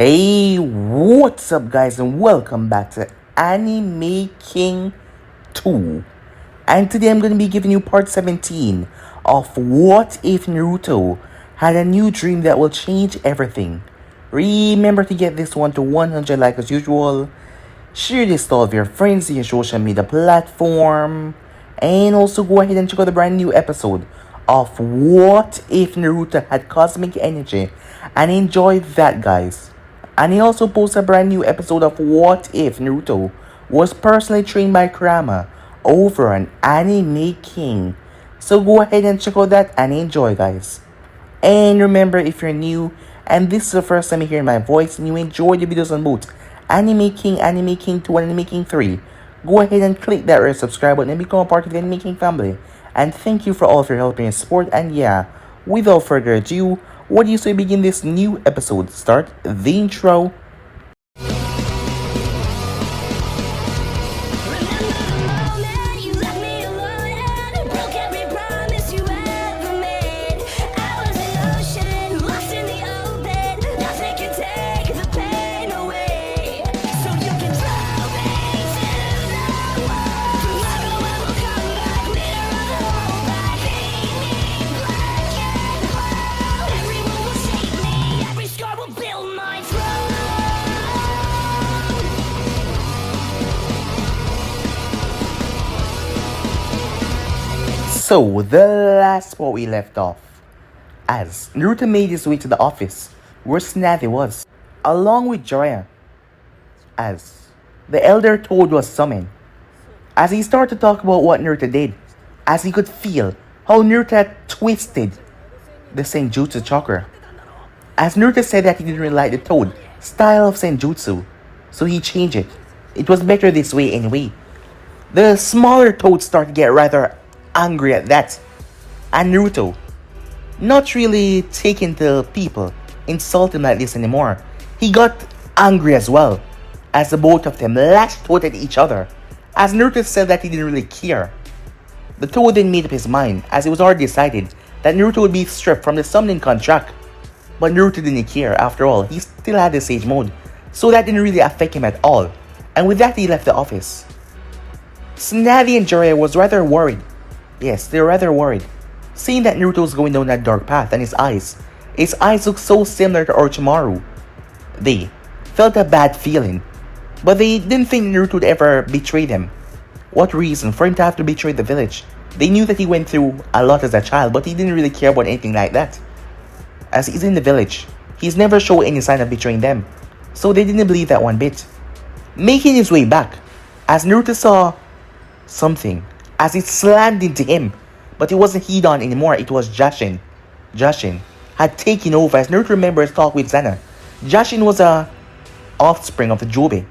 Hey, what's up, guys, and welcome back to Anime King 2. And today I'm going to be giving you part 17 of What If Naruto Had a New Dream That Will Change Everything. Remember to get this one to 100 likes as usual. Share this to all of your friends in your social media platform. And also go ahead and check out the brand new episode of What If Naruto Had Cosmic Energy. And enjoy that, guys. And he also posts a brand new episode of What If Naruto was personally trained by Kurama over an Anime King. So go ahead and check out that and enjoy, guys. And remember, if you're new and this is the first time you're hearing my voice and you enjoy the videos on both Anime King 2, and Anime King 3, go ahead and click that red subscribe button and become a part of the Anime King family. And thank you for all of your help and support. And yeah, without further ado, what do you say we begin this new episode? Start the intro. So, the last spot we left off, as Naruto made his way to the office where Tsunade was, along with Jiraiya, as the Elder Toad was summoned. As he started to talk about what Naruto did, as he could feel how Naruto had twisted the Senjutsu chakra. As Naruto said that he didn't really like the Toad style of Senjutsu, so he changed it. It was better this way anyway. The smaller Toads started to get rather angry at that, and Naruto, not really taking the people insult him like this anymore, he got angry as well, as the both of them lashed out at each other, as Naruto said that he didn't really care. The Toad then made up his mind, as it was already decided that Naruto would be stripped from the summoning contract, but Naruto didn't care. After all, he still had the Sage Mode, so that didn't really affect him at all, and with that he left the office. Tsunade and Jiraiya was rather worried. Yes, they were rather worried, seeing that Naruto was going down that dark path, and his eyes looked so similar to Orochimaru. They felt a bad feeling, but they didn't think Naruto would ever betray them. What reason for him to have to betray the village? They knew that he went through a lot as a child, but he didn't really care about anything like that. As he's in the village, he's never shown any sign of betraying them, so they didn't believe that one bit. Making his way back, as Naruto saw something, as it slammed into him, but it wasn't Hidan anymore, it was Jashin. Jashin had taken over. As Naruto remembers talk with Zana, Jashin was a offspring of the Jobe,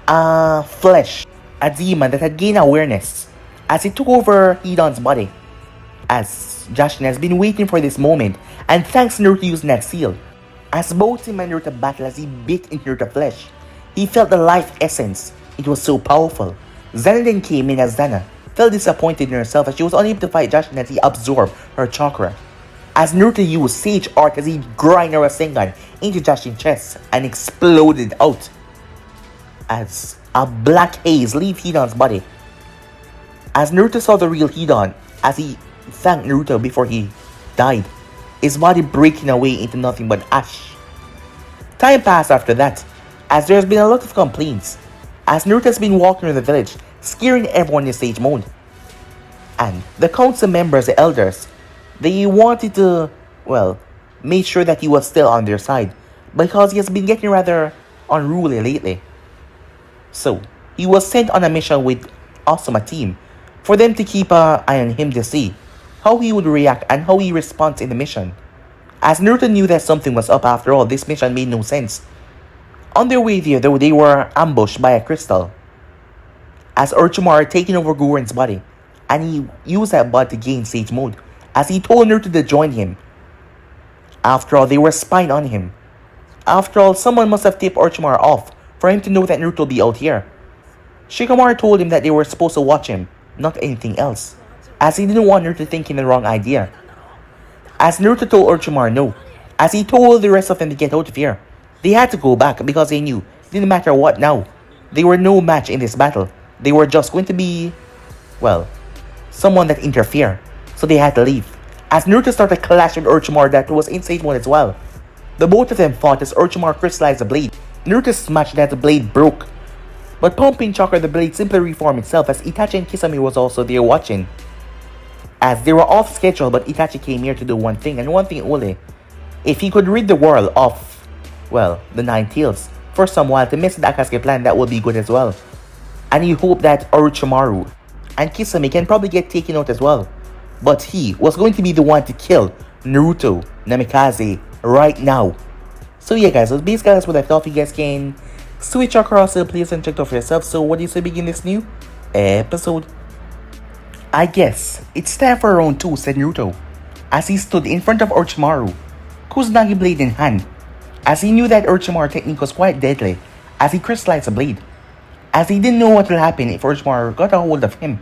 a flesh, a demon that had gained awareness as it took over Hidan's body. As Jashin has been waiting for this moment, and thanks to Naruto using that seal, as both him and Naruto battled, as he bit into Naruto's flesh, he felt the life essence. It was so powerful. Zana then came in, as Zana felt disappointed in herself as she was unable to fight Jashin as he absorbed her chakra. As Naruto used Sage Art as he grinded a Rasengan into Jashin's chest and exploded out, as a black haze leave Hidan's body. As Naruto saw the real Hidan, as he thanked Naruto before he died, his body breaking away into nothing but ash. Time passed after that, as there has been a lot of complaints, as Naruto has been walking through the village, scaring everyone in Sage Mode. And the council members, the elders, they wanted to, make sure that he was still on their side, because he has been getting rather unruly lately. So, he was sent on a mission with Asuma team, for them to keep an eye on him to see how he would react and how he responds in the mission. As Naruto knew that something was up. After all, this mission made no sense. On their way there, though, they were ambushed by a crystal, as Orochimaru had taken over Guren's body, and he used that body to gain Sage Mode, as he told Naruto to join him. After all, they were spying on him. After all, someone must have tipped Orochimaru off for him to know that Naruto would be out here. Shikamaru told him that they were supposed to watch him, not anything else, as he didn't want Naruto to think him the wrong idea. As Naruto told Orochimaru no, as he told the rest of them to get out of here, They had to go back because they knew, didn't matter what now, they were no match in this battle. They were just going to be, well, someone that interfere. So they had to leave. As Naruto started clashing with Orochimaru, that was insane one as well. The both of them fought as Orochimaru crystallized the blade. Naruto smashed that the blade broke. But pumping chakra, the blade simply reformed itself as Itachi and Kisame was also there watching. As they were off schedule, but Itachi came here to do one thing and one thing only. If he could rid the world of, well, the Nine Tails for some while to miss the Akatsuki plan, that would be good as well. And he hoped that Orochimaru and Kisame can probably get taken out as well. But he was going to be the one to kill Naruto Namikaze right now. So yeah guys, so basically that's what I thought. You guys can switch across the place and check it out for yourself. So what do you say begin this new episode? I guess it's time for round 2, said Naruto, as he stood in front of Orochimaru, Kusanagi blade in hand, as he knew that Orochimaru's technique was quite deadly, as he crystallized the blade. As he didn't know what will happen if Orochimaru got a hold of him,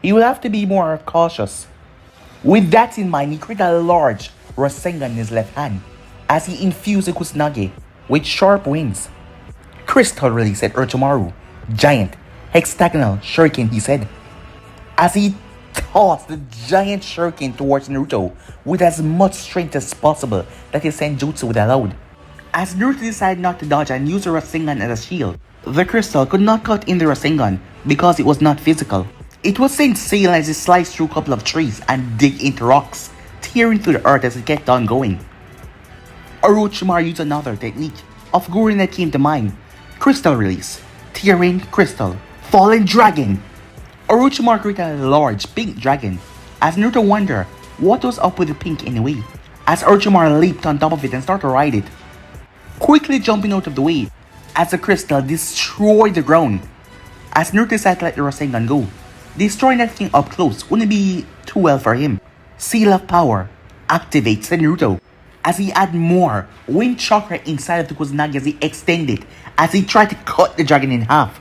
he will have to be more cautious. With that in mind, he created a large Rasengan in his left hand, as he infused the Kusanagi with sharp wings. Crystal release, said Orochimaru. Giant, hexagonal shuriken, he said, as he tossed the giant shuriken towards Naruto with as much strength as possible that his senjutsu would allow. As Naruto decided not to dodge and use the Rasengan as a shield, the crystal could not cut in the Rasengan because it was not physical. It was sent sailing as it sliced through a couple of trees and dig into rocks, tearing through the earth as it kept on going. Orochimaru used another technique of Gurren that came to mind. Crystal release, tearing crystal, fallen dragon. Orochimaru created a large pink dragon, as Naruto wondered what was up with the pink anyway, as Orochimaru leaped on top of it and started to ride it, quickly jumping out of the way as the crystal destroyed the ground. As Naruto decided to let the Rasengan go, destroying that thing up close wouldn't be too well for him. Seal of Power activates, said Naruto, as he added more wind chakra inside of the Kusanagi as he extended, as he tried to cut the dragon in half.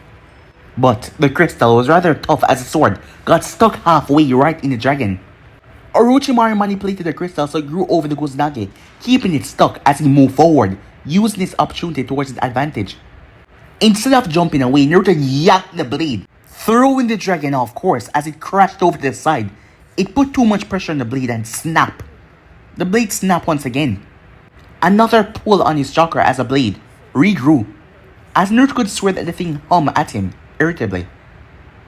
But the crystal was rather tough as the sword got stuck halfway right in the dragon. Orochimaru manipulated the crystal so it grew over the Kusanagi, keeping it stuck as he moved forward, using this opportunity towards his advantage. Instead of jumping away, Naruto yanked the blade, throwing the dragon off course as it crashed over to the side. It put too much pressure on the blade and snapped. The blade snapped once again. Another pull on his chakra as the blade regrew, as Naruto could swear that the thing hummed at him irritably.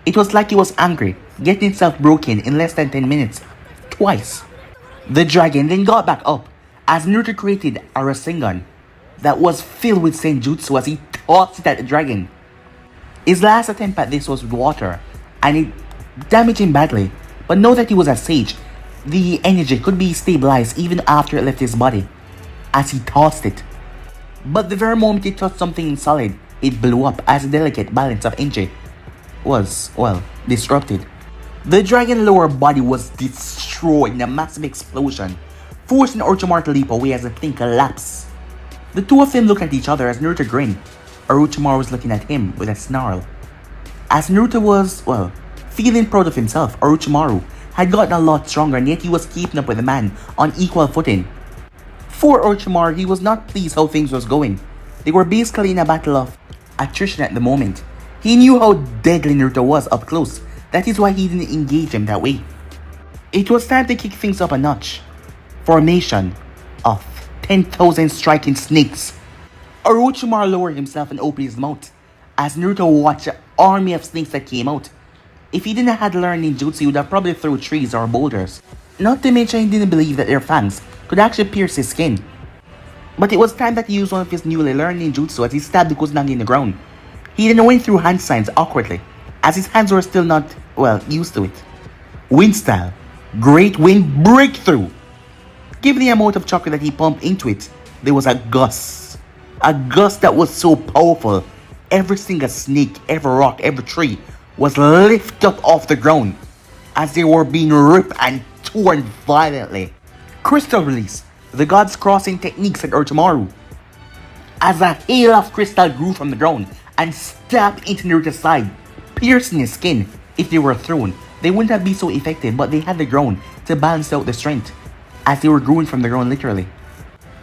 It was like he was angry, getting itself broken in less than 10 minutes, twice. The dragon then got back up as Naruto created a Rasengan that was filled with senjutsu as he tossed it at the dragon. His last attempt at this was with water, and it damaged him badly, but now that he was a sage, the energy could be stabilized even after it left his body, as he tossed it. But the very moment he touched something solid, it blew up as the delicate balance of energy was, well, disrupted. The dragon's lower body was destroyed in a massive explosion, forcing Orochimaru to leap away as the thing collapsed. The two of them looked at each other as Naruto grinned. Orochimaru was looking at him with a snarl. As Naruto was, well, feeling proud of himself, Orochimaru had gotten a lot stronger and yet he was keeping up with the man on equal footing. For Orochimaru, he was not pleased how things was going. They were basically in a battle of attrition at the moment. He knew how deadly Naruto was up close. That is why he didn't engage him that way. It was time to kick things up a notch. Formation of 10,000 striking snakes. Orochimaru lowered himself and opened his mouth as Naruto watched an army of snakes that came out. If he didn't have learned ninjutsu, he would have probably thrown trees or boulders. Not to mention he didn't believe that their fangs could actually pierce his skin. But it was time that he used one of his newly learned ninjutsu as he stabbed the Kusanagi in the ground. He then went through hand signs awkwardly, as his hands were still not, well, used to it. Wind style. Great wind breakthrough. Given the amount of chakra that he pumped into it, there was a gust. A gust that was so powerful, every single snake, every rock, every tree was lifted up off the ground as they were being ripped and torn violently. Crystal release. The gods crossing techniques at Orochimaru, as a hail of crystal grew from the ground and stabbed into Naruto's side, piercing his skin. If they were thrown, they wouldn't have been so effective, but they had the ground to balance out the strength, as they were growing from the ground literally.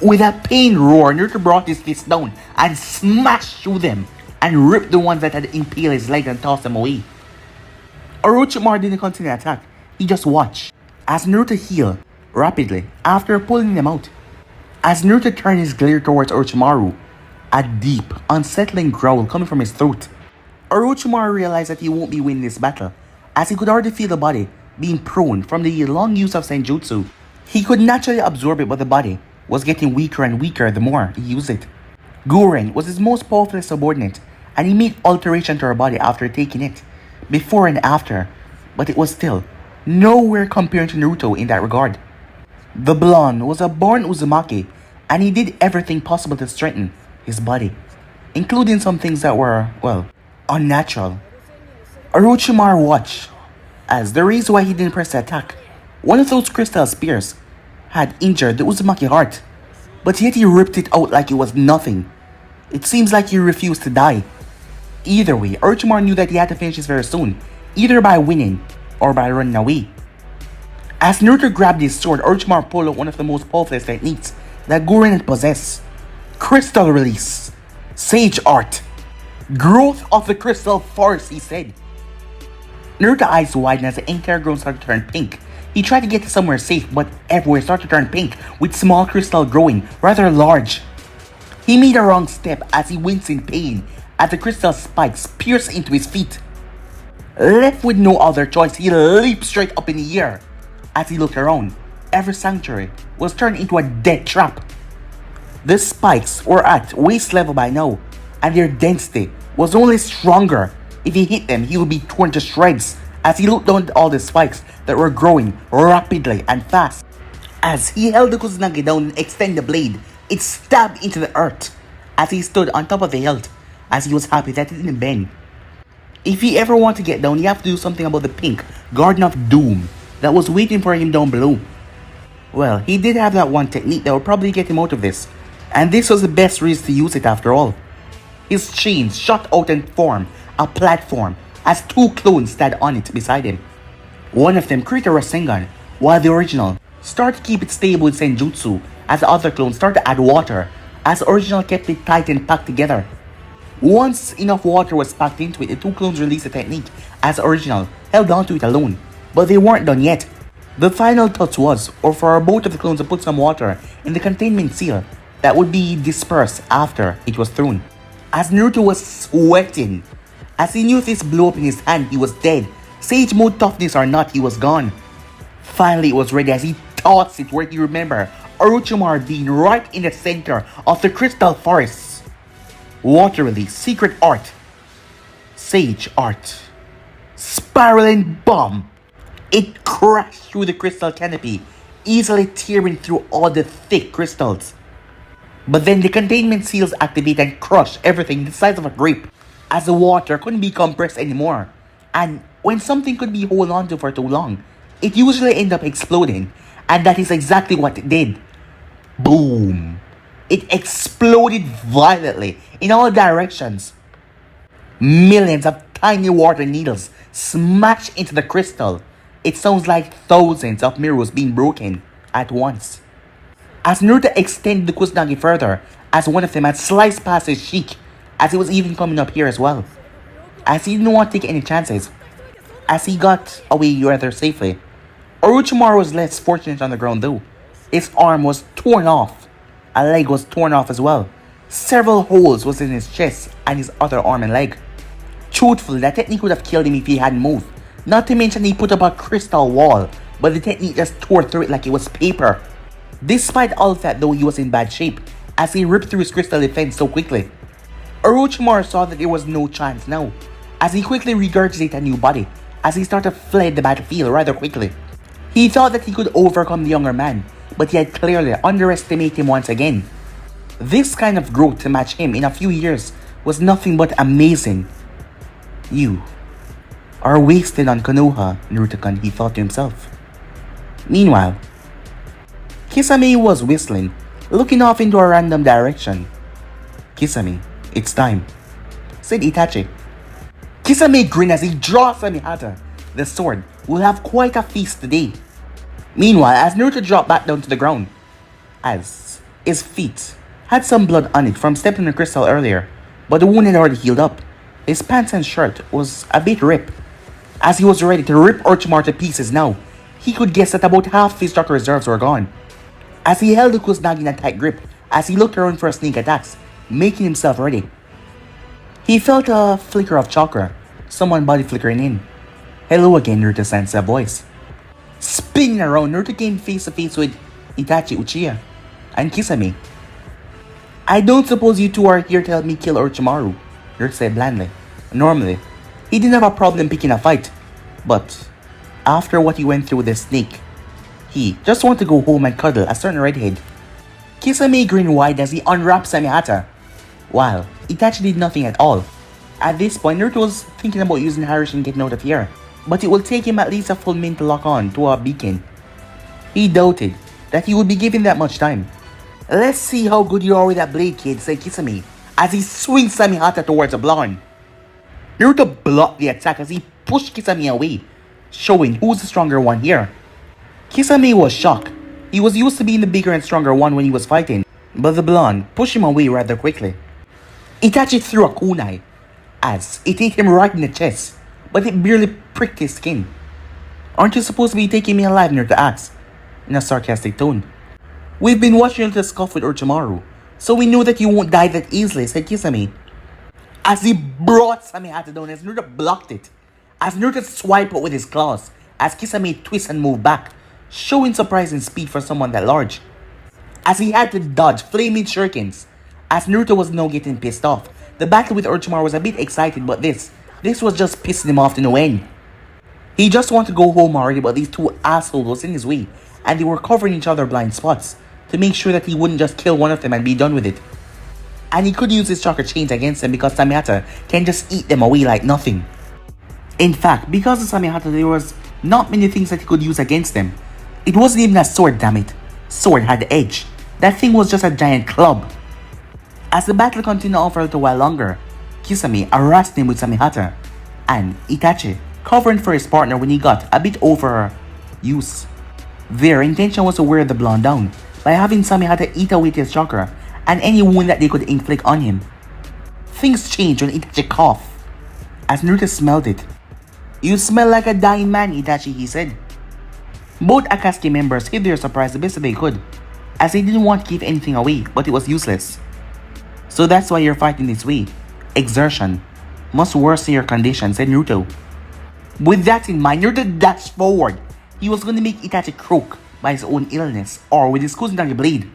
With a pain roar, Naruto brought his fist down and smashed through them and ripped the ones that had impaled his leg and tossed them away. Orochimaru didn't continue to attack, he just watched as Naruto healed rapidly after pulling them out. As Naruto turned his glare towards Orochimaru, a deep, unsettling growl coming from his throat. Orochimaru realized that he won't be winning this battle, as he could already feel the body being prone from the long use of Senjutsu. He could naturally absorb it, but the body was getting weaker and weaker the more he used it. Gurren was his most powerful subordinate, and he made alteration to her body after taking it, before and after, but it was still nowhere comparing to Naruto in that regard. The blonde was a born Uzumaki, and he did everything possible to strengthen his body, including some things that were, well, unnatural. Orochimaru watched as the reason why he didn't press the attack, one of those crystal spears had injured the Uzumaki heart, but yet he ripped it out like it was nothing. It seems like he refused to die. Either way, Orochimaru knew that he had to finish this very soon, either by winning or by running away. As Naruto grabbed his sword, Orochimaru pulled out one of the most powerful techniques that Gurren had possessed. Crystal release. Sage art. Growth of the crystal forest, he said. Naruto's eyes widened as the entire ground started to turn pink. He tried to get to somewhere safe, but everywhere started to turn pink, with small crystal growing, rather large. He made a wrong step as he winced in pain as the crystal spikes pierced into his feet. Left with no other choice, he leaped straight up in the air. As he looked around, every sanctuary was turned into a death trap. The spikes were at waist level by now, and their density was only stronger. If he hit them, he would be torn to shreds as he looked down at all the spikes that were growing rapidly and fast. As he held the Kusanagi down and extended the blade, it stabbed into the earth as he stood on top of the hilt, as he was happy that it didn't bend. If he ever wanted to get down, he had to do something about the pink Garden of Doom that was waiting for him down below. Well, he did have that one technique that would probably get him out of this, and this was the best reason to use it after all. His chains shot out and formed a platform as two clones stood on it beside him. One of them created a Rasengan, while the original started to keep it stable with Senjutsu, as the other clone started to add water, as the original kept it tight and packed together. Once enough water was packed into it, the two clones released the technique, as the original held on to it alone. But they weren't done yet. The final touch was, or for both of the clones to put some water in the containment seal that would be dispersed after it was thrown. As Naruto was sweating, as he knew if this blew up in his hand, he was dead. Sage mode toughness or not, he was gone. Finally, it was ready as he tossed it where he remembered Orochimaru being right in the center of the crystal forest. Water release, secret art, sage art, spiraling bomb. It crashed through the crystal canopy, easily tearing through all the thick crystals. But then the containment seals activate and crush everything the size of a grape, as the water couldn't be compressed anymore. And when something could be held on to for too long, it usually ends up exploding, and that is exactly what it did. Boom! It exploded violently in all directions. Millions of tiny water needles smashed into the crystal. It sounds like thousands of mirrors being broken at once. As Naruto extended the Kusanagi further, as one of them had sliced past his cheek, as he was even coming up here as well. As he didn't want to take any chances, as he got away rather safely. Orochimaru was less fortunate on the ground though. His arm was torn off. A leg was torn off as well. Several holes was in his chest and his other arm and leg. Truthfully, that technique would have killed him if he hadn't moved. Not to mention he put up a crystal wall, but the technique just tore through it like it was paper. Despite all of that though, he was in bad shape, as he ripped through his crystal defense so quickly. Orochimaru saw that there was no chance now, as he quickly regurgitated a new body, as he started to fled the battlefield rather quickly. He thought that he could overcome the younger man, but he had clearly underestimated him once again. This kind of growth to match him in a few years was nothing but amazing. You are wasted on Konoha, Naruto-kun, he thought to himself. Meanwhile, Kisame was whistling, looking off into a random direction. Kisame, it's time, said Itachi. Kisame grinned as he draws Samihata. The sword will have quite a feast today. Meanwhile, as Naruto dropped back down to the ground, as His feet had some blood on it from stepping on a crystal earlier, but the wound had already healed up. His pants and shirt was a bit ripped. As he was ready to rip Orochimaru to pieces now, he could guess that about half his chakra reserves were gone. As he held the Kusanagi in a tight grip, as he looked around for sneak attacks, making himself ready. He felt a flicker of chakra, someone body flickering in. Hello again, Naruto said a voice. Spinning around, Naruto came face to face with Itachi Uchiha and Kisame. I don't suppose you two are here to help me kill Orochimaru, Naruto said blandly. Normally, he didn't have a problem picking a fight, but after what he went through with the snake, he just wanted to go home and cuddle a certain redhead. Kisame grinned wide as he unwrapped Samihata, while Itachi did nothing at all. At this point, Naruto was thinking about using Harashi and getting out of here, but it would take him at least a full minute to lock on to a beacon. He doubted that he would be given that much time. Let's see how good you are with that blade, kid, said Kisame, as he swings Samihata towards the blonde. Naruto blocked the attack as he pushed Kisame away, showing who's the stronger one here. Kisame was shocked. He was used to being the bigger and stronger one when he was fighting, but the blonde pushed him away rather quickly. Itachi threw a kunai, as it hit him right in the chest, but it barely pricked his skin. Aren't you supposed to be taking me alive, Naruto asked, in a sarcastic tone. We've been watching you scuff with Orochimaru, so we know that you won't die that easily, said Kisame. As he brought Samihata down as Naruto blocked it, as Naruto swiped it with his claws, as Kisame twisted and moved back, showing surprising speed for someone that large. As he had to dodge flaming shurikens, as Naruto was now getting pissed off. The battle with Orochimaru was a bit exciting, but this was just pissing him off to no end. He just wanted to go home already, but these two assholes was in his way, and they were covering each other blind spots to make sure that he wouldn't just kill one of them and be done with it. And he could use his chakra chains against them because Samihata can just eat them away like nothing. In fact, because of Samihata, there was not many things that he could use against them. It wasn't even a sword, damn it. Sword had the edge. That thing was just a giant club. As the battle continued on for a little while longer, Kisame harassed him with Samihata, and Itachi covering for his partner when he got a bit overuse. Their intention was to wear the blonde down by having Samihata eat away his chakra and any wound that they could inflict on him. Things changed when Itachi coughed, as Naruto smelled it. You smell like a dying man, Itachi, he said. Both Akatsuki members hid their surprise the best they could, as they didn't want to give anything away, but it was useless. So that's why you're fighting this way. Exertion must worsen your condition, said Naruto. With that in mind, Naruto dashed forward. He was going to make Itachi croak by his own illness or with his Kusanagi blade.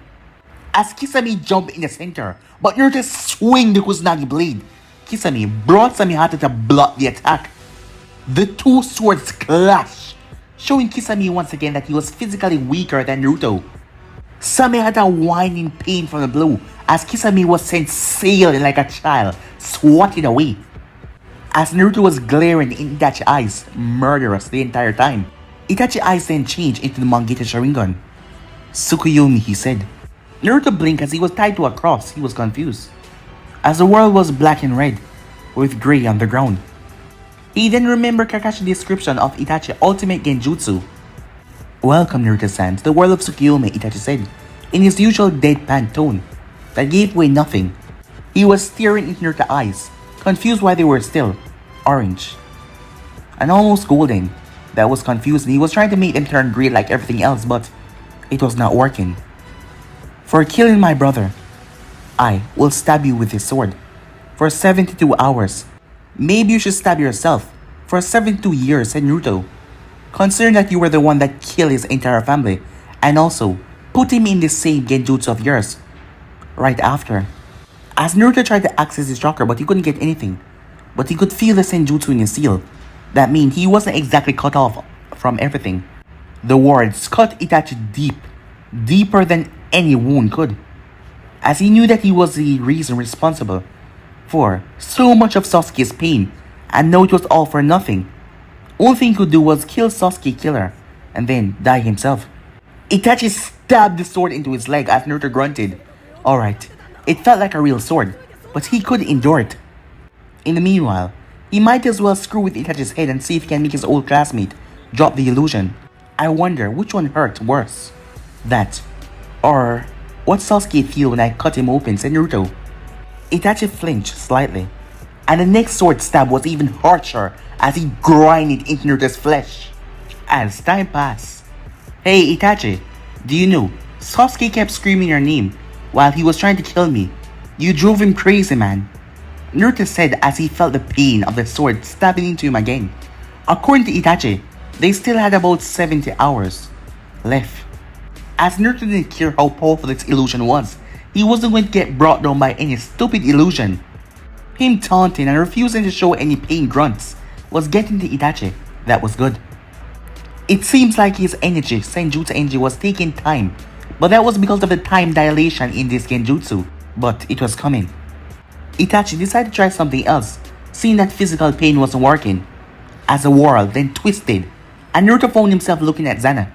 As Kisame jumped in the center, but Naruto swung the Kusanagi blade. Kisame brought Samihata to block the attack. The two swords clashed, showing Kisame once again that he was physically weaker than Naruto. Samihata whined in pain from the blow as Kisame was sent sailing like a child, swatted away. As Naruto was glaring in Itachi's eyes, murderous the entire time. Itachi's eyes then changed into the Mangekyo Sharingan. Tsukuyomi, he said. Naruto blinked as he was tied to a cross. He was confused, as the world was black and red, with grey on the ground. He then remembered Kakashi's description of Itachi's ultimate genjutsu. Welcome, Naruto-san, to the world of Tsukuyomi, Itachi said, in his usual deadpan tone that gave away nothing. He was staring into Naruto's eyes, confused why they were still orange and almost golden. That was confusing. He was trying to make them turn green like everything else, but it was not working. For killing my brother, I will stab you with this sword for 72 hours. Maybe you should stab yourself for 72 years, said Naruto, considering that you were the one that killed his entire family and also put him in the same genjutsu of yours right after. As Naruto tried to access his chakra, but he couldn't get anything. But he could feel the senjutsu in his seal. That means he wasn't exactly cut off from everything. The words cut Itachi deep, deeper than any wound could, as he knew that he was the reason responsible for so much of Sasuke's pain, and now it was all for nothing. Only thing he could do was kill Sasuke killer, and then die himself. Itachi stabbed the sword into his leg as Naruto grunted. Alright, it felt like a real sword, but he could endure it. In the meanwhile, he might as well screw with Itachi's head and see if he can make his old classmate drop the illusion. I wonder which one hurt worse. That, or What Sasuke feel when I cut him open, said Naruto. Itachi flinched slightly, and the next sword stab was even harsher as he grinded into Naruto's flesh. As time passed, hey Itachi, do you know, Sasuke kept screaming your name while he was trying to kill me. You drove him crazy, man. Naruto said as he felt the pain of the sword stabbing into him again. According to Itachi, they still had about 70 hours left. As Naruto didn't care how powerful this illusion was, he wasn't going to get brought down by any stupid illusion. Him taunting and refusing to show any pain grunts was getting to Itachi. That was good. It seems like his energy, Senjutsu energy, was taking time, but that was because of the time dilation in this genjutsu, but it was coming. Itachi decided to try something else, seeing that physical pain wasn't working. As the world then twisted, and Naruto found himself looking at Zana.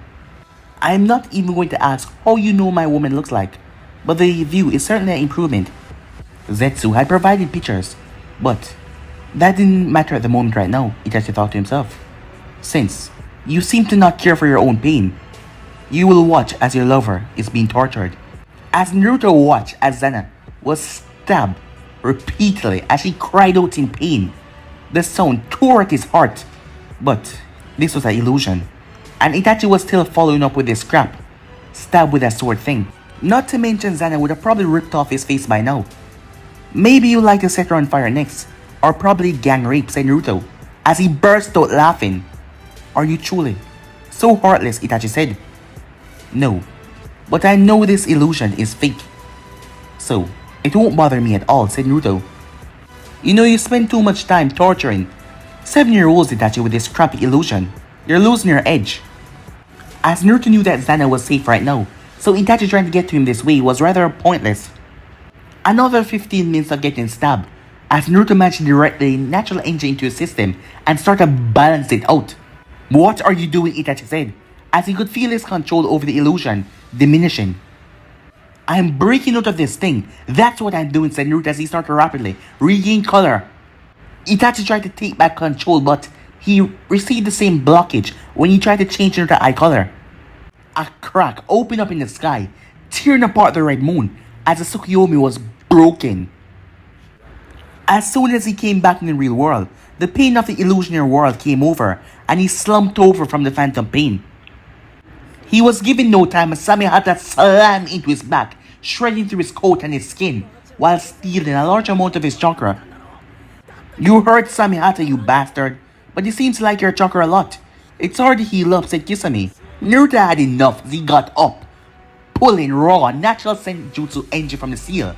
I am not even going to ask how you know my woman looks like, but the view is certainly an improvement. Zetsu had provided pictures, but that didn't matter at the moment right now, Itachi thought to himself. Since you seem to not care for your own pain, you will watch as your lover is being tortured. As Naruto watched as Zana was stabbed repeatedly as she cried out in pain, the sound tore at his heart. But this was an illusion, and Itachi was still following up with this scrap, stabbed with that sword thing. Not to mention Zana would have probably ripped off his face by now. Maybe you'd like to set her on fire next, or probably gang rape, said Naruto, as he burst out laughing. Are you truly so heartless, Itachi said. No, but I know this illusion is fake, so it won't bother me at all, said Naruto. You know you spend too much time torturing 7-year-olds, Itachi, with this crappy illusion. You're losing your edge. As Naruto knew that Zana was safe right now, so Itachi trying to get to him this way was rather pointless. Another 15 minutes of getting stabbed, as Naruto managed to direct the natural energy into his system and start to balance it out. What are you doing, Itachi said, as he could feel his control over the illusion diminishing. I'm breaking out of this thing. That's what I'm doing, said Naruto as he started to rapidly regain color. Itachi tried to take back control, but he received the same blockage when he tried to change Naruto's eye color. A crack opened up in the sky, tearing apart the red moon as the Tsukuyomi was broken. As soon as he came back in the real world, the pain of the illusionary world came over and he slumped over from the phantom pain. He was given no time as Samihata slammed into his back, shredding through his coat and his skin, while stealing a large amount of his chakra. You hurt Samihata, you bastard, but it seems like your chakra a lot. It's hard to heal up, said Kisame. Naruto had enough as he got up, pulling raw, natural senjutsu energy from the seal.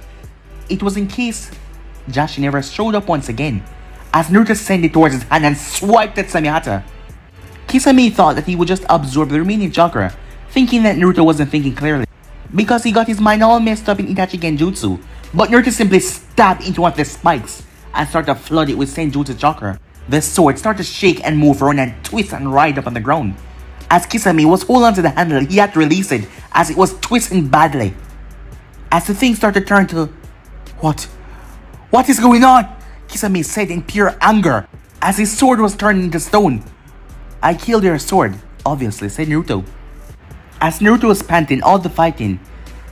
It was in case Jashi never showed up once again, as Naruto sent it towards his hand and swiped at Samihata. Kisame thought that he would just absorb the remaining chakra, thinking that Naruto wasn't thinking clearly, because he got his mind all messed up in Itachi Genjutsu, but Naruto simply stabbed into one of the spikes and started to flood it with Senjutsu chakra. The sword started to shake and move around and twist and ride up on the ground. As Kisame was holding on to the handle, he had to release it as it was twisting badly. As the thing started to turn to... What is going on? Kisame said in pure anger as his sword was turning into stone. I killed your sword, obviously, said Naruto. As Naruto was panting, all the fighting,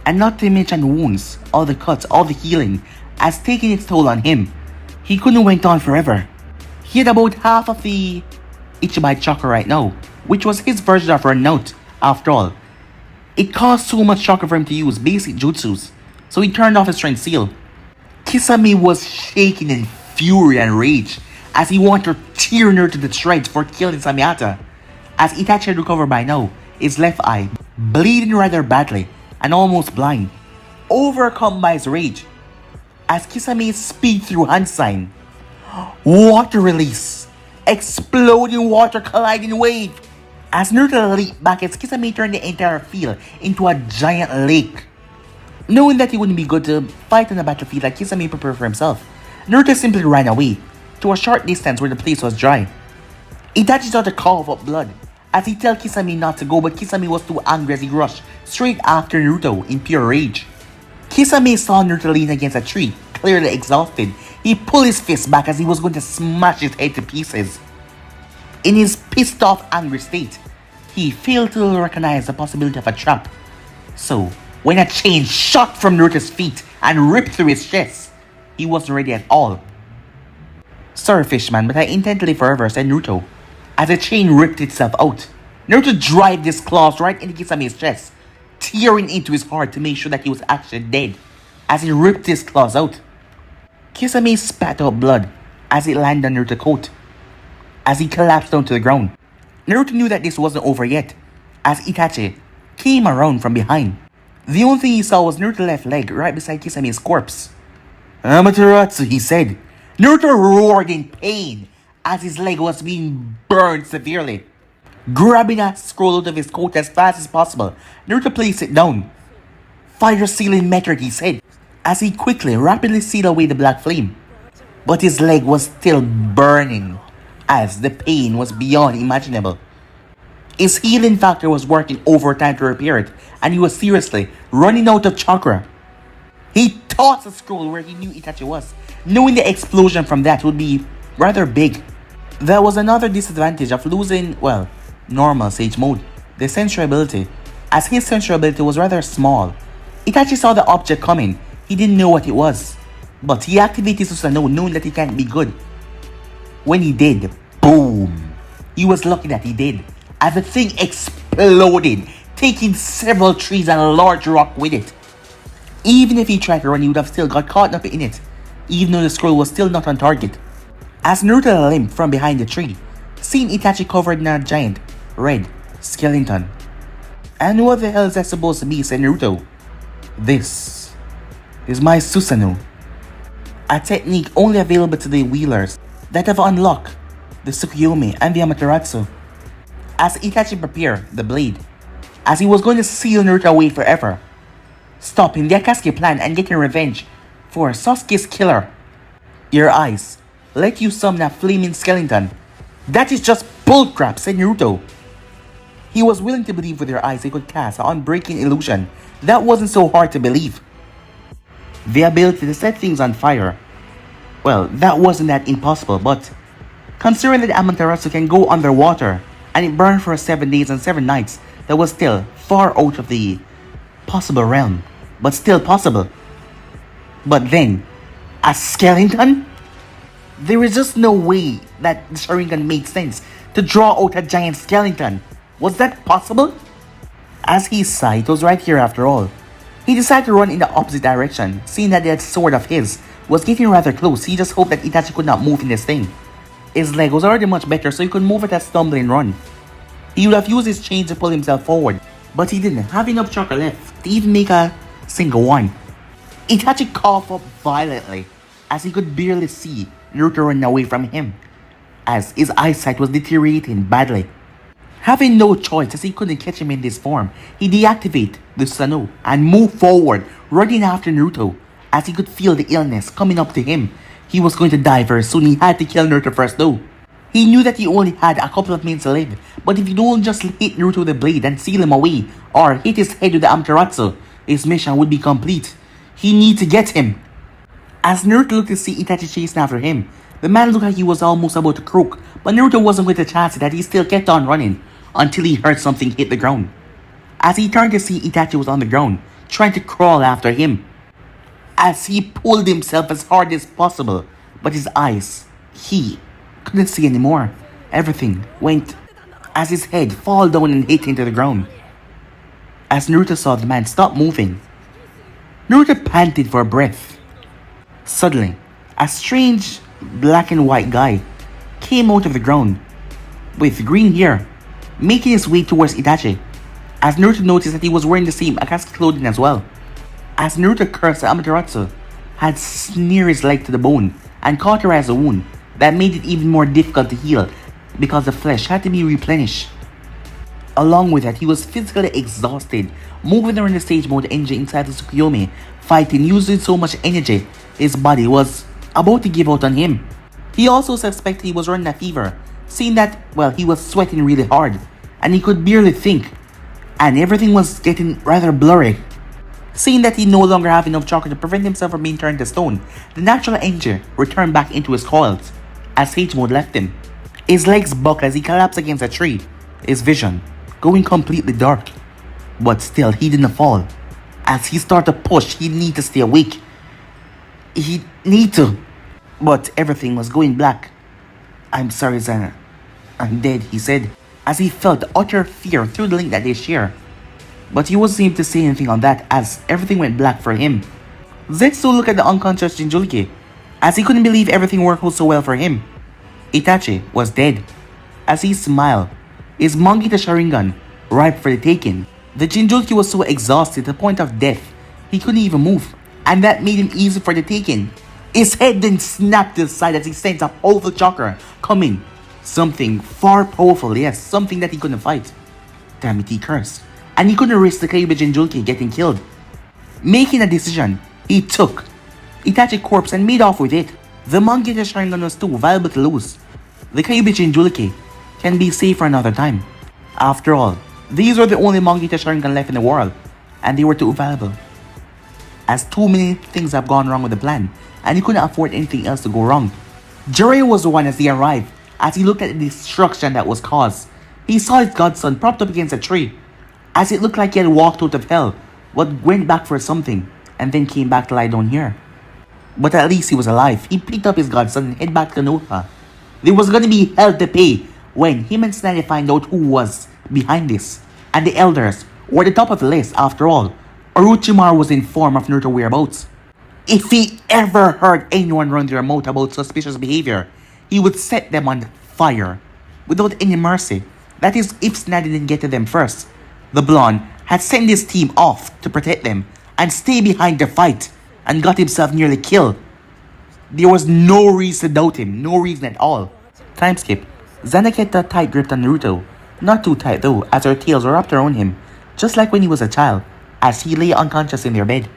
and not to mention wounds, all the cuts, all the healing, as taking its toll on him, he couldn't wait on forever. He had about half of the Ichibai chakra right now, which was his version of Note. After all, it cost so much chakra for him to use basic jutsus, so he turned off his strength seal. Kisame was shaking in fury and rage as he wanted to tear Naruto to shreds for killing Samihata. As Itachi had recovered by now, his left eye bleeding rather badly and almost blind, overcome by his rage. As Kisame speed through hand sign, water release, exploding water colliding wave. As Naruto leaped back as Kisame turned the entire field into a giant lake. Knowing that it wouldn't be good to fight on the battlefield like Kisame prepared for himself, Naruto simply ran away to a short distance where the place was dry. Itachi started to cough up blood as he told Kisame not to go, but Kisame was too angry as he rushed straight after Naruto in pure rage. Kisame saw Naruto lean against a tree, clearly exhausted. He pulled his fist back as he was going to smash his head to pieces. In his pissed off, angry state, he failed to recognize the possibility of a trap. So, when a chain shot from Naruto's feet and ripped through his chest. He wasn't ready at all. "Sorry, Fishman, but I intend to live forever," said Naruto, as the chain ripped itself out. Naruto drove his claws right into Kisame's chest, tearing into his heart to make sure that he was actually dead, as he ripped his claws out. Kisame spat out blood as it landed on Naruto's coat, as he collapsed down to the ground. Naruto knew that this wasn't over yet, as Itachi came around from behind. The only thing he saw was Naruto's left leg right beside Kisame's corpse. "Amaterasu," he said. Naruto roared in pain as his leg was being burned severely. Grabbing a scroll out of his coat as fast as possible, Naruto placed it down. "Fire sealing method," he said, as he quickly, rapidly sealed away the black flame. But his leg was still burning, as the pain was beyond imaginable. His healing factor was working overtime to repair it, and he was seriously running out of chakra. He tossed the scroll where he knew Itachi was, knowing the explosion from that would be rather big. There was another disadvantage of losing, well, normal Sage mode, the sensory ability, as his sensory ability was rather small. Itachi saw the object coming. He didn't know what it was, but he activated Susanoo knowing that he can't be good. When he did, boom! He was lucky that he did, as the thing exploded, taking several trees and a large rock with it. Even if he tried to run, he would have still got caught up in it, even though the scroll was still not on target. As Naruto limped from behind the tree, seeing Itachi covered in a giant, red skeleton. "And what the hell is that supposed to be?" said Naruto. "This is my Susanoo, a technique only available to the wheelers that have unlocked the Tsukuyomi and the Amaterasu." As Itachi prepared the blade, as he was going to seal Naruto away forever, stopping the Akatsuki plan and getting revenge for Sasuke's killer. "Your eyes let you summon a flaming skeleton. That is just bullcrap," said Naruto. He was willing to believe with their eyes they could cast an unbreaking illusion. That wasn't so hard to believe. The ability to set things on fire, well, that wasn't that impossible, but considering that Amaterasu can go underwater and it burned for 7 days and 7 nights, that was still far out of the possible realm, but still possible. But then, a skeleton? There is just no way that the Sharingan made sense to draw out a giant skeleton. Was that possible? As he sighed, it was right here after all. He decided to run in the opposite direction, seeing that that sword of his was getting rather close. He just hoped that Itachi could not move in this thing. His leg was already much better, so he could move at a stumbling run. He would have used his chain to pull himself forward, but he didn't have enough chakra left to even make a single one. Itachi coughed up violently, as he could barely see Naruto running away from him, as his eyesight was deteriorating badly. Having no choice as he couldn't catch him in this form, he deactivated the Susanoo and moved forward, running after Naruto, as he could feel the illness coming up to him. He was going to die very soon. He had to kill Naruto first though. He knew that he only had a couple of minutes to live, but if he don't just hit Naruto with the blade and seal him away, or hit his head with the Amaterasu, his mission would be complete. He needed to get him. As Naruto looked to see Itachi chasing after him, the man looked like he was almost about to croak, but Naruto wasn't going to chance it, that he still kept on running until he heard something hit the ground. As he turned to see, Itachi was on the ground, trying to crawl after him. As he pulled himself as hard as possible, but his eyes, he couldn't see anymore. Everything went as his head fall down and hit into the ground. As Naruto saw the man stop moving, Naruto panted for breath. Suddenly, a strange black and white guy came out of the ground with green hair, making his way towards Itachi, as Naruto noticed that he was wearing the same Akatsuki clothing as well. As Naruto cursed, Amaterasu had sneered his leg to the bone and cauterized the wound that made it even more difficult to heal because the flesh had to be replenished. Along with that, he was physically exhausted, moving around the stage mode engine inside the Tsukuyomi, fighting, using so much energy his body was about to give out on him. He also suspected he was running a fever, seeing that, well, he was sweating really hard and he could barely think, and everything was getting rather blurry. Seeing that he no longer had enough chakra to prevent himself from being turned to stone, the natural energy returned back into his coils as Sage Mode left him. His legs buckled as he collapsed against a tree, his vision going completely dark. But still, he didn't fall, As he started to push, he need to stay awake. He need to. But everything was going black. I'm sorry, Zana. I'm dead, he said, as he felt utter fear through the link that they share. But he wasn't able to say anything on that as everything went black for him. Zetsu looked at the unconscious Jinchuriki as he couldn't believe everything worked out so well for him. Itachi was dead. As he smiled, his Mangita Sharingan ripe for the taking. The Jinchuriki was so exhausted to the point of death, he couldn't even move, and that made him easy for the taking. His head then snapped to the side as he sensed a powerful chakra coming. Something far powerful, yes, something that he couldn't fight. Damn it, he cursed. And he couldn't risk the Kyuubi Jinchuriki getting killed. Making a decision, he took Itachi's corpse and made off with it. The Mangita Sharingan was too valuable to lose. The Kyuubi Jinchuriki can be saved for another time. After all, these were the only Mangita Sharingan left in the world, and they were too valuable. As too many things have gone wrong with the plan, and he couldn't afford anything else to go wrong. Jiraiya was the one as they arrived. As he looked at the destruction that was caused, he saw his godson propped up against a tree, as it looked like he had walked out of hell, but went back for something, and then came back to lie down here. But at least he was alive. He picked up his godson and head back to Konoha. There was gonna be hell to pay when him and Sandaime find out who was behind this. And the elders were the top of the list after all. Orochimaru was informed of Naruto's whereabouts. If he ever heard anyone run their mouth about suspicious behavior, he would set them on fire without any mercy. That is, if Sandaime didn't get to them first. The blonde had sent his team off to protect them and stay behind the fight, and got himself nearly killed. There was no reason to doubt him, no reason at all. Time skip. Zana kept a tight grip on Naruto. Not too tight though, as her tails were wrapped around him, just like when he was a child, as he lay unconscious in their bed.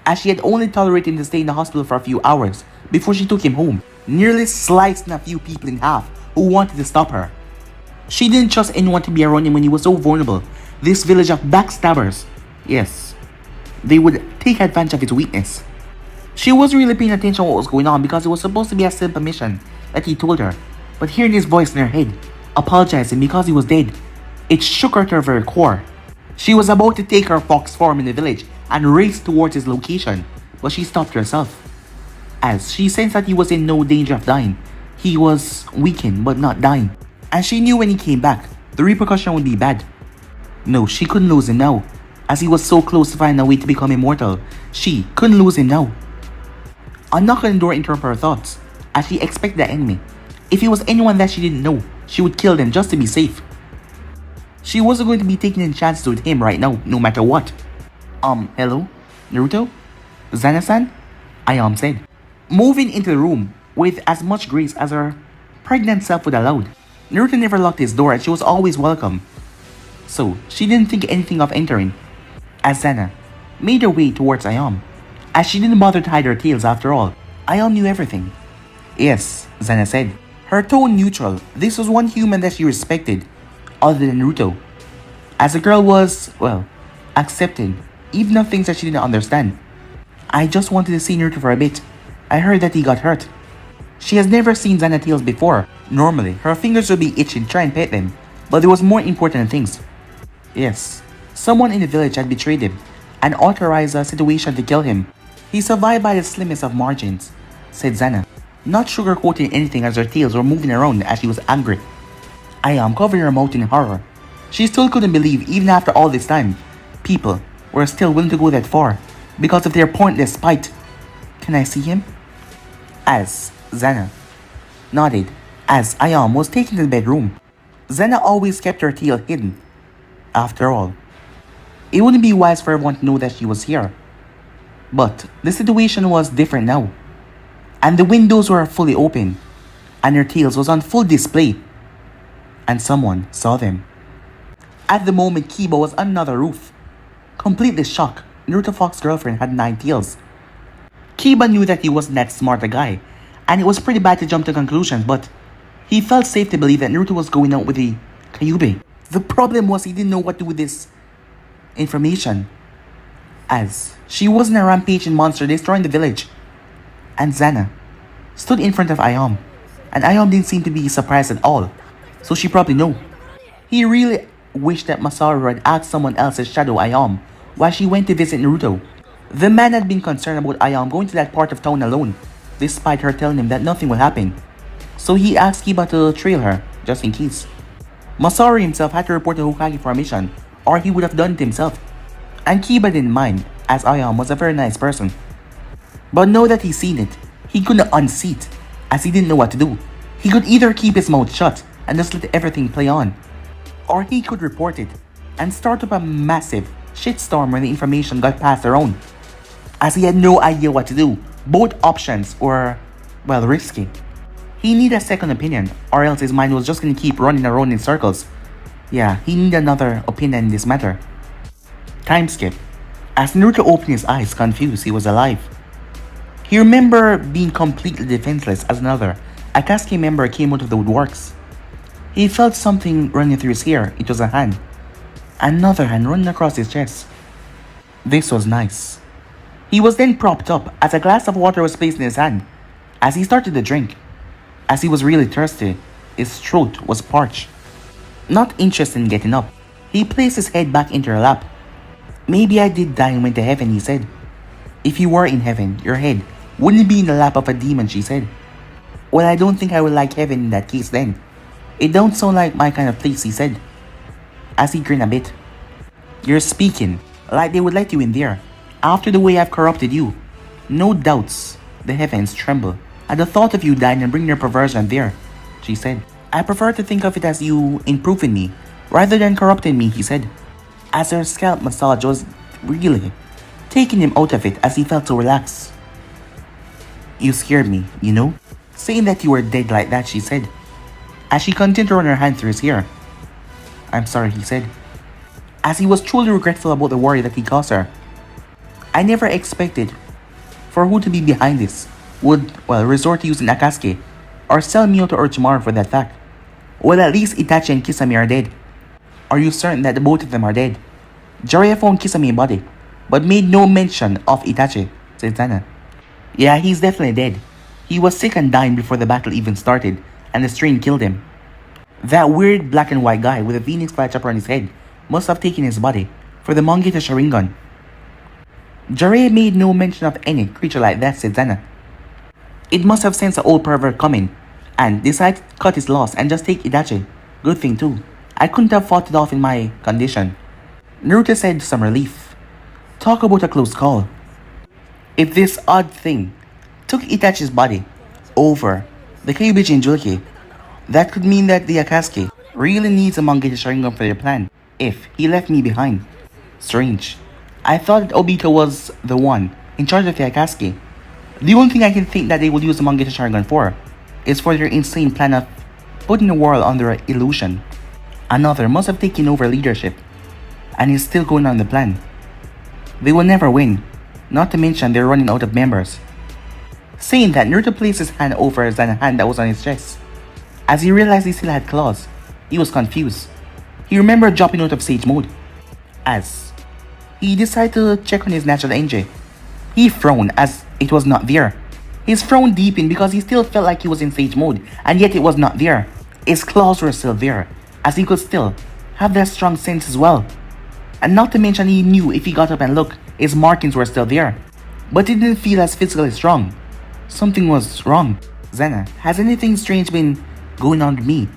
As she had only tolerated him to stay in the hospital for a few hours before she took him home, nearly slicing a few people in half who wanted to stop her. She didn't trust anyone to be around him when he was so vulnerable. This village of backstabbers. Yes, they would take advantage of his weakness. She wasn't really paying attention to what was going on because it was supposed to be a simple mission that he told her. But hearing his voice in her head, apologizing because he was dead, it shook her to her very core. She was about to take her fox form in the village and race towards his location, but she stopped herself. As she sensed that he was in no danger of dying, he was weakened but not dying. And she knew when he came back, the repercussion would be bad. No, she couldn't lose him now. As he was so close to finding a way to become immortal, she couldn't lose him now. A knock on the door interrupted her thoughts, as she expected the enemy. If it was anyone that she didn't know, she would kill them just to be safe. She wasn't going to be taking any chances with him right now, no matter what. Hello? Naruto? Zana-san? Ayam said, moving into the room with as much grace as her pregnant self would allow. Naruto never locked his door and she was always welcome, so she didn't think anything of entering. As Zana made her way towards Ayam, as she didn't bother to hide her tails after all, Ayam knew everything. Yes, Zana said, her tone neutral. This was one human that she respected, other than Naruto. As the girl was, well, accepting, even of things that she didn't understand. I just wanted to see Naruto for a bit. I heard that he got hurt. She has never seen Zana tails before. Normally, her fingers would be itching to try and pet them, but there was more important things. Yes, someone in the village had betrayed him and authorized a situation to kill him. He survived by the slimmest of margins, said Zana, not sugarcoating anything as her tails were moving around as she was angry. Ayam covered her mouth in horror. She still couldn't believe, even after all this time, people were still willing to go that far because of their pointless spite. Can I see him? As Zana nodded as Ayam was taken to the bedroom. Zana always kept her tail hidden. After all, it wouldn't be wise for everyone to know that she was here. But the situation was different now, and the windows were fully open, and her tails was on full display, and someone saw them. At the moment, Kiba was on another roof. Completely shocked, Naruto Fox's girlfriend had 9 tails. Kiba knew that he wasn't that smart a guy, and it was pretty bad to jump to conclusions, but he felt safe to believe that Naruto was going out with the Kyuubi. The problem was he didn't know what to do with this information, as she wasn't a rampaging monster destroying the village. And Zana stood in front of Ayam, and Ayam didn't seem to be surprised at all, so she probably knew. He really wished that Masaru had asked someone else to shadow Ayam while she went to visit Naruto. The man had been concerned about Ayam going to that part of town alone, despite her telling him that nothing will happen. So he asked Kiba to trail her, just in case. Masaru himself had to report to Hokage for a mission, or he would have done it himself. And Kiba didn't mind, as Ayam was a very nice person. But now that he's seen it, he couldn't unsee it, as he didn't know what to do. He could either keep his mouth shut and just let everything play on, or he could report it and start up a massive shitstorm when the information got passed around, as he had no idea what to do. Both options were, well, risky. He needed a second opinion, or else his mind was just going to keep running around in circles. Yeah, he needed another opinion in this matter. Time skip. As Naruto opened his eyes, confused, he was alive. He remembered being completely defenseless as another Akatsuki member came out of the woodworks. He felt something running through his hair. It was a hand. Another hand running across his chest. This was nice. He was then propped up as a glass of water was placed in his hand. As he started to drink, as he was really thirsty, his throat was parched. Not interested in getting up, he placed his head back into her lap. Maybe I did die and went to heaven, he said. If you were in heaven, your head wouldn't be in the lap of a demon, she said. Well, I don't think I would like heaven in that case then. It don't sound like my kind of place, he said, as he grinned a bit. You're speaking like they would let you in there, after the way I've corrupted you. No doubts, the heavens tremble at the thought of you dying and bringing your perversion there, she said. I prefer to think of it as you improving me, rather than corrupting me, he said, as her scalp massage was really taking him out of it as he felt so relaxed. You scared me, you know, saying that you were dead like that, she said, as she continued to run her hand through his hair. I'm sorry, he said, as he was truly regretful about the worry that he caused her. I never expected for who to be behind this would, well, resort to using Akatsuki, or sell me out to Orochimaru for that fact. Well, at least Itachi and Kisame are dead. Are you certain that the both of them are dead? Jiraiya found Kisame's body, but made no mention of Itachi, said Zana. Yeah, he's definitely dead. He was sick and dying before the battle even started, and the strain killed him. That weird black and white guy with a phoenix fly chopper on his head must have taken his body for the Mangekyo Sharingan. Jiraiya made no mention of any creature like that, said Zana. It must have sensed the old pervert coming, and decided to cut his loss and just take Itachi. Good thing too. I couldn't have fought it off in my condition. Naruto said with some relief. Talk about a close call. If this odd thing took Itachi's body over the Kyuubi Jinchuriki, that could mean that the Akatsuki really needs a Mangekyo Sharingan for their plan. If he left me behind. Strange. I thought that Obito was the one in charge of the Akatsuki. The only thing I can think that they will use the Mangekyo Sharingan for is for their insane plan of putting the world under illusion. Another must have taken over leadership and is still going on the plan. They will never win, not to mention they're running out of members. Saying that, Naruto placed his hand over Zana's hand that was on his chest. As he realized he still had claws, he was confused. He remembered dropping out of Sage mode. As he decided to check on his natural energy, he frowned as it was not there. His frown deepened because he still felt like he was in Sage mode, and yet it was not there. His claws were still there, as he could still have that strong sense as well. And not to mention he knew if he got up and looked, his markings were still there. But it didn't feel as physically strong. Something was wrong. Zana, has anything strange been going on with me?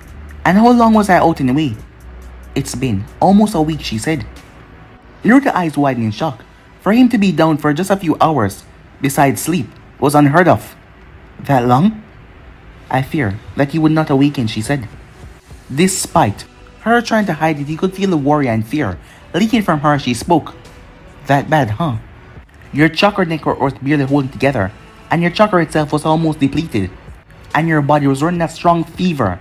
And how long was I out in the way? It's been almost a week, she said. Naruto's eyes widened in shock. For him to be down for just a few hours, besides sleep, was unheard of. That long? I fear that he would not awaken, she said. Despite her trying to hide it, he could feel the worry and fear leaking from her as she spoke. That bad, huh? Your chakra neck was barely holding together, and your chakra itself was almost depleted, and your body was running a strong fever,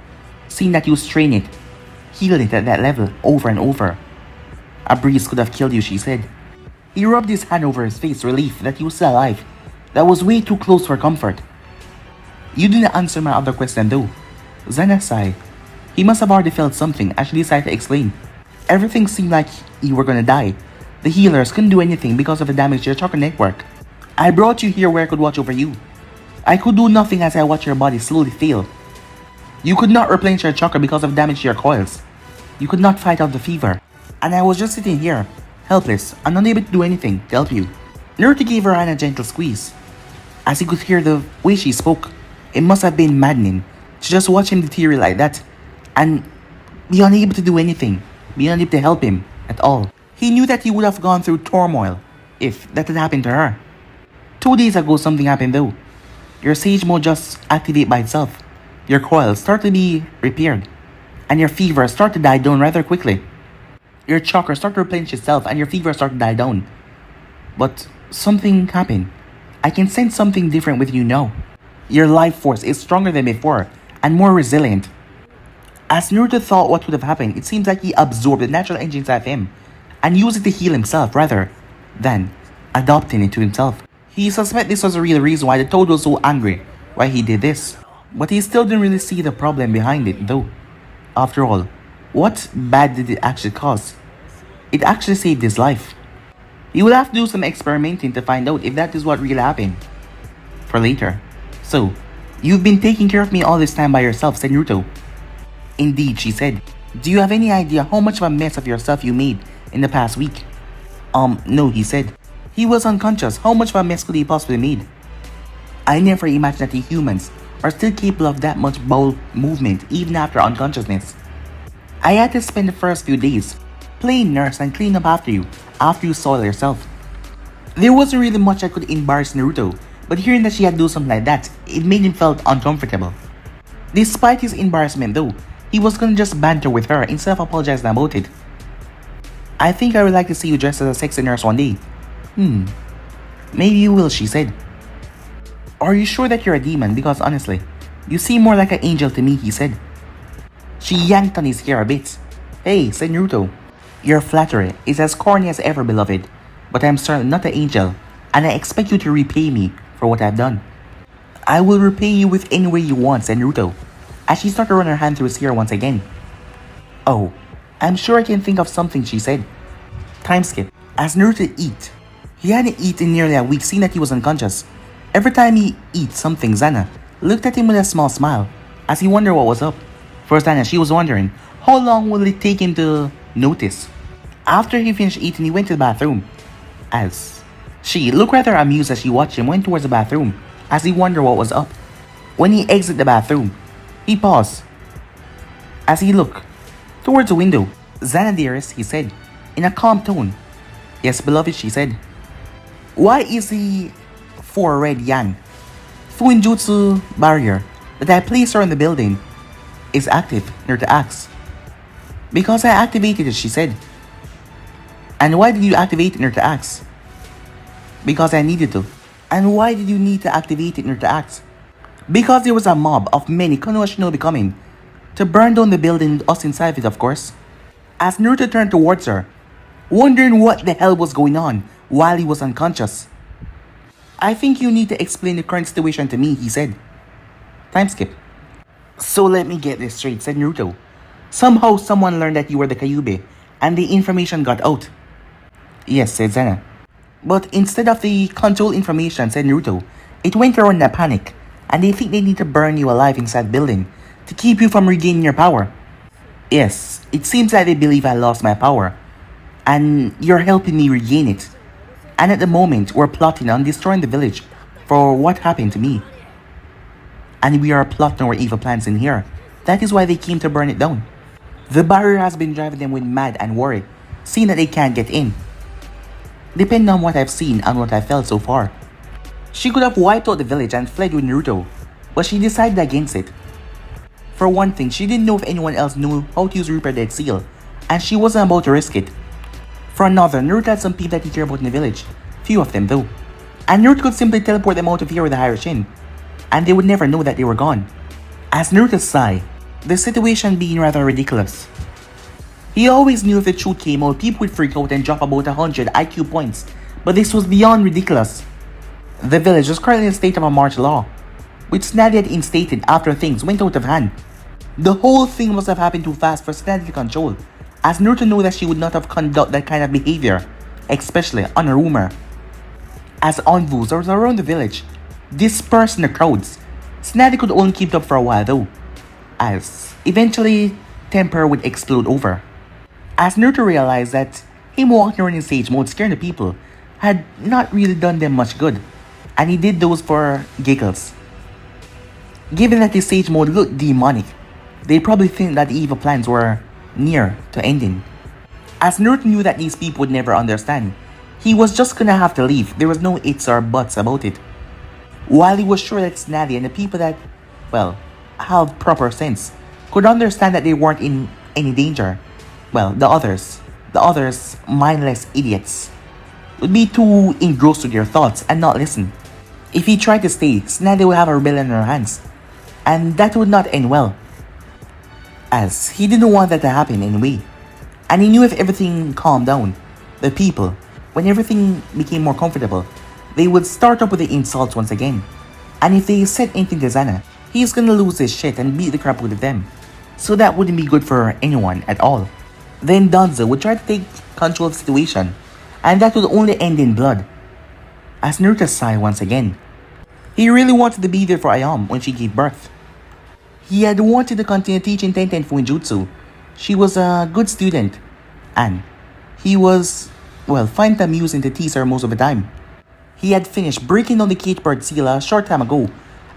seeing that you strain it, healed it at that level over and over. A breeze could have killed you, she said. He rubbed his hand over his face, relief that he was still alive. That was way too close for comfort. You didn't answer my other question though. Zana sighed. He must have already felt something as she decided to explain. Everything seemed like you were gonna die. The healers couldn't do anything because of the damage to your chakra network. I brought you here where I could watch over you. I could do nothing as I watched your body slowly fail. You could not replenish your chakra because of damage to your coils. You could not fight out the fever. And I was just sitting here, helpless and unable to do anything to help you. Naruto gave her hand a gentle squeeze. As he could hear the way she spoke, it must have been maddening to just watch him deteriorate like that and be unable to do anything, be unable to help him at all. He knew that he would have gone through turmoil if that had happened to her. 2 days ago something happened though. Your sage mode just activated by itself. Your coils start to be repaired, and your fever start to die down rather quickly. Your chakra start to replenish itself and your fever start to die down. But something happened. I can sense something different with you now. Your life force is stronger than before and more resilient. As Naruto thought what would have happened, it seems like he absorbed the natural engine inside of him and used it to heal himself rather than adopting it to himself. He suspected this was the real reason why the Toad was so angry why he did this. But he still didn't really see the problem behind it though. After all, what bad did it actually cause? It actually saved his life. He would have to do some experimenting to find out if that is what really happened. For later. So, you've been taking care of me all this time by yourself, said Naruto. Indeed, she said. Do you have any idea how much of a mess of yourself you made in the past week? No, he said. He was unconscious. How much of a mess could he possibly made? I never imagined that the humans are still capable of that much bowel movement even after unconsciousness. I had to spend the first few days playing nurse and clean up after you soiled yourself. There wasn't really much I could embarrass Naruto, but hearing that she had to do something like that, it made him felt uncomfortable. Despite his embarrassment though, he was gonna just banter with her instead of apologizing about it. I think I would like to see you dressed as a sexy nurse one day. Maybe you will, she said. Are you sure that you're a demon? Because honestly, you seem more like an angel to me, he said. She yanked on his hair a bit. Hey, said Naruto. Your flattery is as corny as ever, beloved, but I'm certainly not an angel, and I expect you to repay me for what I've done. I will repay you with any way you want, said Naruto, as she started to run her hand through his hair once again. Oh, I'm sure I can think of something, she said. Time skip. As Naruto ate, he hadn't eaten in nearly a week, seeing that he was unconscious. Every time he eats something, Zana looked at him with a small smile, as he wondered what was up. For Zana, she was wondering, how long will it take him to notice? After he finished eating, he went to the bathroom. As she looked rather amused as she watched him went towards the bathroom, as he wondered what was up. When he exited the bathroom, he paused. As he looked towards the window, Zana dearest, he said, in a calm tone. Yes, beloved, she said. Why is the 4 red Yan Fuinjutsu barrier that I placed her in the building is active? Naruto asked. Because I activated it, she said. And why did you activate it? Naruto asked. Because I needed to. And why did you need to activate it? Naruto asked. Because there was a mob of many Konoha Shinobi coming to burn down the building with us inside of it, of course. As Naruto turned towards her, wondering what the hell was going on while he was unconscious. I think you need to explain the current situation to me, he said. Time skip. So let me get this straight, said Naruto. Somehow someone learned that you were the Kyuubi, and the information got out. Yes, said Zana. But instead of the control information, said Naruto, it went around in a panic, and they think they need to burn you alive inside the building to keep you from regaining your power. Yes, it seems like they believe I lost my power, and you're helping me regain it. And at the moment, we're plotting on destroying the village for what happened to me. And we are plotting our evil plans in here. That is why they came to burn it down. The barrier has been driving them with mad and worry, seeing that they can't get in. Depending on what I've seen and what I've felt so far, she could have wiped out the village and fled with Naruto, but she decided against it. For one thing, she didn't know if anyone else knew how to use Reaper Dead Seal, and she wasn't about to risk it. For another, Naruto had some people that he cared about in the village, few of them though, and Naruto could simply teleport them out of here with a higher shin, and they would never know that they were gone. As Naruto sighed, the situation being rather ridiculous. He always knew if the truth came out, people would freak out and drop about 100 IQ points, but this was beyond ridiculous. The village was currently in a state of a martial law, which Snady had instated after things went out of hand. The whole thing must have happened too fast for Snady to control, as Naruto knew that she would not have conducted that kind of behavior, especially on a rumor. As envoys were around the village, dispersed in the crowds, Snady could only keep it up for a while though, as eventually temper would explode over. As Naruto realized that Him walking around in stage mode scaring the people had not really done them much good, and he did those for giggles. Given that his stage mode looked demonic, they probably think that the evil plans were near to ending. As Naruto knew that these people would never understand, he was just gonna have to leave. There was no ifs or buts about it. While he was sure that Snavy and the people that, well, have proper sense, could understand that they weren't in any danger, well, the others, mindless idiots, would be too engrossed with their thoughts and not listen. If he tried to stay, Snavy would have a rebellion on her hands, and that would not end well, as he didn't want that to happen anyway. And he knew if everything calmed down, the people, when everything became more comfortable, they would start up with the insults once again. And if they said anything to Zana, he's gonna lose his shit and beat the crap out of them. So that wouldn't be good for anyone at all. Then Danzo would try to take control of the situation, and that would only end in blood. As Naruto sighed once again, he really wanted to be there for Ayam when she gave birth. He had wanted to continue teaching Tenten Fuinjutsu. She was a good student, and he was, well, find it amusing to tease her most of the time. He had finished breaking down the cage bird seal a short time ago,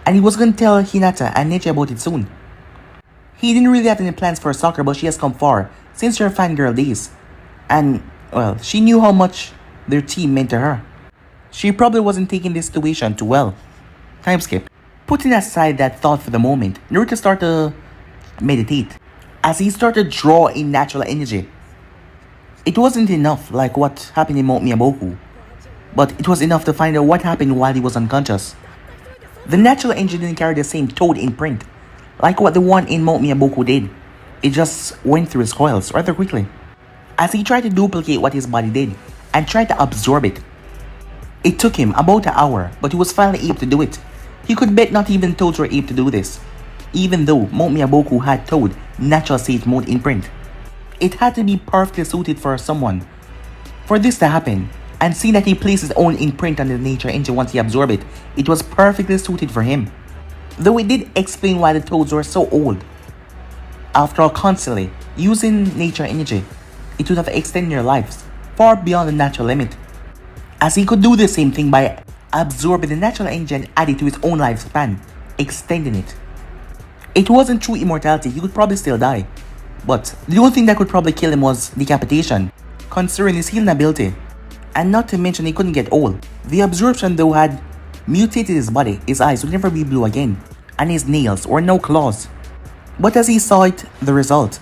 and he was going to tell Hinata and Nechi about it soon. He didn't really have any plans for soccer, but she has come far since her fangirl days, and, well, she knew how much their team meant to her. She probably wasn't taking this situation too well. Time skip. Putting aside that thought for the moment, Naruto started to meditate. As he started to draw in natural energy. It wasn't enough like what happened in Mount Miyamoku, but it was enough to find out what happened while he was unconscious. The natural energy didn't carry the same toad imprint, like what the one in Mount Miyamoku did. It just went through his coils rather quickly. As he tried to duplicate what his body did, and tried to absorb it. It took him about an hour, but he was finally able to do it. He could bet not even toads were able to do this, even though Mount Miyamoku had toad natural state mode imprint. It had to be perfectly suited for someone for this to happen, and seeing that he placed his own imprint on the nature engine once he absorbed it, it was perfectly suited for him. Though it did explain why the toads were so old. After all, constantly using nature energy, it would have extended their lives far beyond the natural limit, as he could do the same thing by absorbing the natural energy and add it to his own lifespan, extending it. It wasn't true immortality, he could probably still die, but the only thing that could probably kill him was decapitation, considering his healing ability, and not to mention he couldn't get old. The absorption though had mutated his body, his eyes would never be blue again, and his nails were no claws. But as he saw it, the result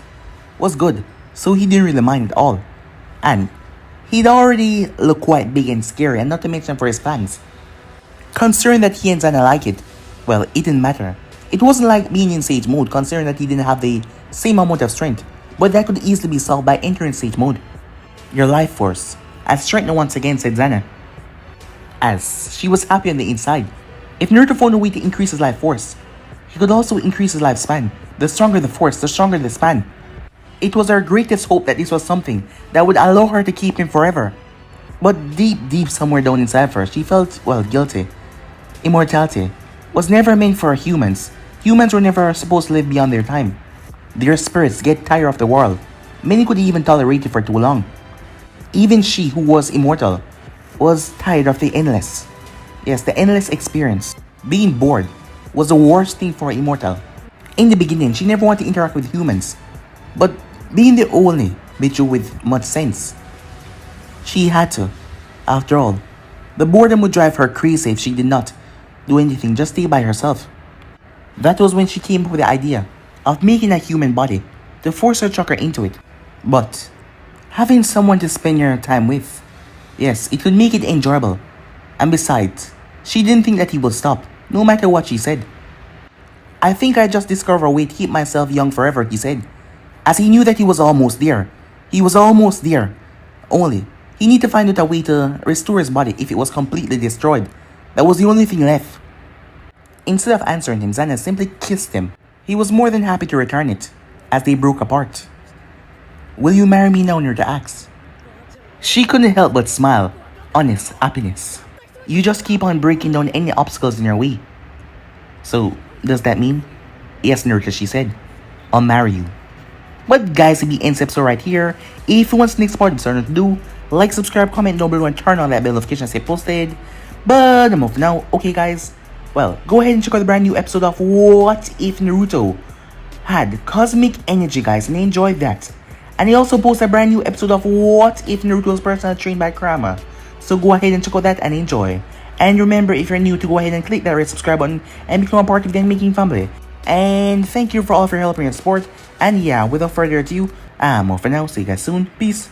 was good, so he didn't really mind at all. And he'd already looked quite big and scary, and not to mention for his fans. Considering that he and Zana like it, well, it didn't matter. It wasn't like being in Sage mode, considering that he didn't have the same amount of strength, but that could easily be solved by entering Sage mode. Your life force, as strengthened once again, said Zana, as she was happy on the inside. If Naruto found a way to increase his life force, he could also increase his lifespan. The stronger the force, the stronger the span. It was her greatest hope that this was something that would allow her to keep him forever. But deep somewhere down inside of her, she felt, well, guilty. Immortality was never meant for humans. Humans were never supposed to live beyond their time. Their spirits get tired of the world. Many could even tolerate it for too long. Even she, who was immortal, was tired of the endless. Yes, the endless experience. Being bored was the worst thing for an immortal. In the beginning, she never wanted to interact with humans. But being the only Michu with much sense, she had to. After all, the boredom would drive her crazy if she did not do anything, just stay by herself. That was when she came up with the idea of making a human body to force her chakra into it. But having someone to spend your time with, yes, it could make it enjoyable. And besides, she didn't think that he would stop, no matter what she said. I think I just discovered a way to keep myself young forever, he said, as he knew that he was almost there. He was almost there. Only, he needed to find out a way to restore his body if it was completely destroyed. That was the only thing left. Instead of answering him, Zana simply kissed him. He was more than happy to return it, as they broke apart. Will you marry me now, Naruto asked. She couldn't help but smile. Honest happiness. You just keep on breaking down any obstacles in your way. So, does that mean? Yes, Naruto, she said. I'll marry you. But guys, if you end this episode right here, if you want the next part, it's to do, like, subscribe, comment down below, and turn on that bell notification say posted. But I'm off now. Okay guys, well, go ahead and check out the brand new episode of What If Naruto had cosmic energy, guys, and enjoy that. And he also posted a brand new episode of What If Naruto was personally trained by Kurama. So go ahead and check out that and enjoy. And remember, if you're new, to go ahead and click that red subscribe button and become a part of the Making family. And thank you for all of your help and your support. And yeah, without further ado, I'm off for now. See you guys soon. Peace.